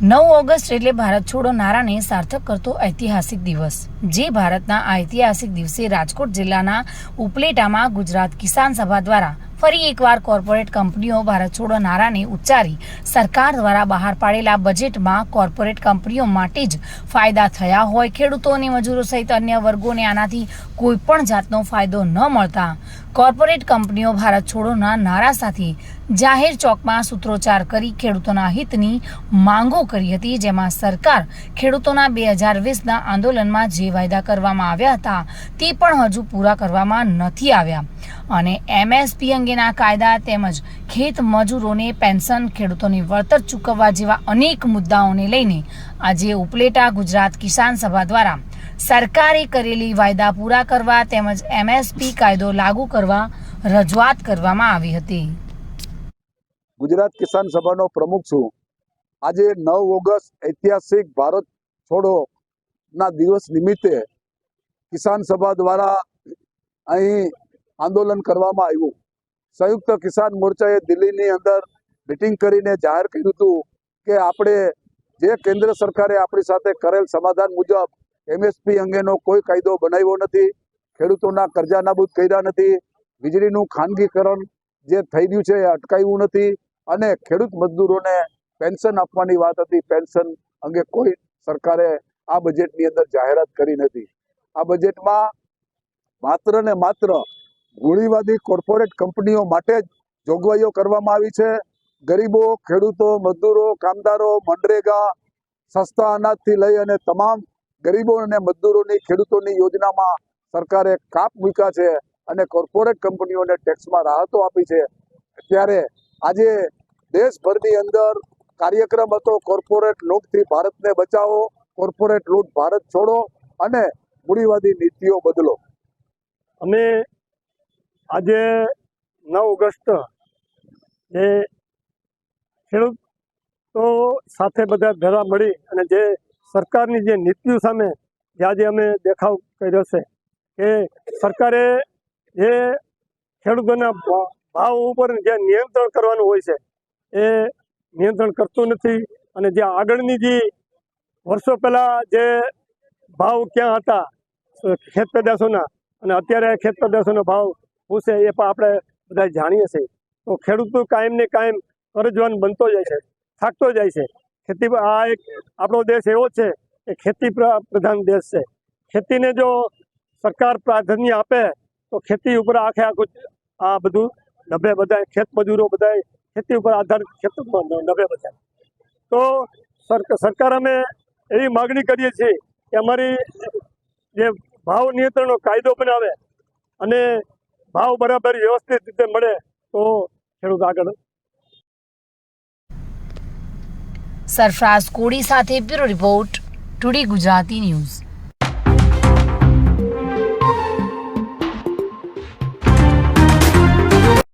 9 August એટલે ભારત છોડો નારાને સાર્થક કરતો ઐતિહાસિક દિવસ। જે ભારતના આ ઐતિહાસિક દિવસે રાજકોટ જિલ્લાના ઉપલેટામાં ગુજરાત કિસાન સભા દ્વારા ફરી એકવાર કોર્પોરેટ કંપનીઓ ભારત છોડો નારાને ઉચ્ચારી સરકાર દ્વારા બહાર પાડેલા બજેટમાં કોર્પોરેટ કંપનીઓ માટે જ ફાયદા થયા હોય, ખેડૂતો અને મજૂરો સહિત અન્ય વર્ગોને આનાથી કોઈ પણ જાતનો ફાયદો ન મળતા કોર્પોરેટ કંપનીઓ ભારત છોડોના નારા સાથે જાહેર ચોકમાં સૂત્રોચ્ચાર કરી ખેડૂતોના હિતની માંગો કરી હતી, જેમાં સરકાર ખેડૂતોના 2020ના આંદોલનમાં જે વાયદા કરવામાં આવ્યા હતા તે પણ હજુ પૂરા કરવામાં નથી આવ્યા અને એમએસપી અંગેના કાયદા તેમજ ખેત મજૂરોને પેન્શન, ખેડૂતોને વળતર ચૂકવવા જેવા અનેક મુદ્દાઓને લઈને આજે ઉપલેટા ગુજરાત કિસાન સભા દ્વારા સરકારે કરેલી વાયદા પૂરા કરવા તેમજ એમએસપી કાયદો લાગુ કરવા રજૂઆત કરવામાં આવી હતી। ગુજરાત કિસાન સભાનો પ્રમુખ છું। આજે 9 ઓગસ્ટ ઐતિહાસિક ભારત છોડો ના દિવસ નિમિત્તે કિસાન સભા દ્વારા અહીં આંદોલન કરવામાં આવ્યું। સંયુક્ત કિસાન મોરચાએ દિલ્હીની અંદર મિટિંગ કરીને જાહેર કર્યું હતું કે આપણે જે કેન્દ્ર સરકારે આપણી સાથે કરેલ સમાધાન મુજબ એમએસપી અંગેનો કોઈ કાયદો બનાવ્યો નથી, ખેડૂતોના કરજા નાબૂદ કર્યા નથી, વીજળીનું ખાનગીકરણ જે થઈ રહ્યું છે એ અટકાવ્યું નથી અને ખેડૂત મજદૂરોને પેન્શન આપવાની વાત હતી, પેન્શન અંગે કોઈ સરકારે આ બજેટની અંદર જાહેરાત કરી નથી। આ બજેટમાં માત્ર ને માત્ર મૂડીવાદી કોર્પોરેટ કંપનીઓ માટે જ જોગવાઈઓ કરવામાં આવી છે। ગરીબો, ખેડૂતો, મજદૂરો, કામદારો, મનરેગા, સસ્તા અનાજથી લઈ અને તમામ ગરીબો અને મજદૂરોની ખેડૂતોની યોજનામાં સરકારે કાપ મૂક્યા છે અને કોર્પોરેટ કંપનીઓને ટેક્સમાં રાહતો આપી છે। ત્યારે આજે દેશભરની અંદર કાર્યક્રમ હતો કોર્પોરેટ લૂંટથી ભારતને બચાવો, કોર્પોરેટ લૂંટ ભારત છોડો અને મૂડીવાદી નીતિઓ બદલો। અમે આજે 9 ઓગસ્ટ જે ખેડૂતો સાથે બધા ભેળા મળી અને જે સરકારની જે નીતિઓ સામે જે આજે અમે દેખાવ કર્યો છે કે સરકારે જે ખેડૂતોના ભાવ ઉપર જે નિયંત્રણ કરવાનું હોય છે એ નિયંત્રણ કરતું નથી અને જે આગળની જે વર્ષો પહેલાં જે ભાવ ક્યાં હતા ખેત પેદાશોના અને અત્યારે ખેત પેદાશોનો ભાવ શું છે એ પણ આપણે બધા જાણીએ છીએ। તો ખેડૂતો કાયમ ને કાયમ કરજવાન બનતો જાય છે, થાકતો જાય છે। ખેતી આ એક આપણો દેશ એવો છે કે ખેતી પ્રધાન દેશ છે। ખેતીને જો સરકાર પ્રાધાન્ય આપે તો ખેતી ઉપર આખું આ બધું નભે બધાય, ખેત મજૂરો બધાય ખેતી ઉપર આધારિત ખેતરમાં નભે બધાય। તો સરકાર અમે એવી માગણી કરીએ છીએ કે અમારી જે ભાવ નિયંત્રણનો કાયદો બનાવે અને ભાવ બરાબર વ્યવસ્થિત રીતે મળે તો ખેડૂત આગળ। સરફરાઝ કોડી સાથે bureau report, today Gujarati news.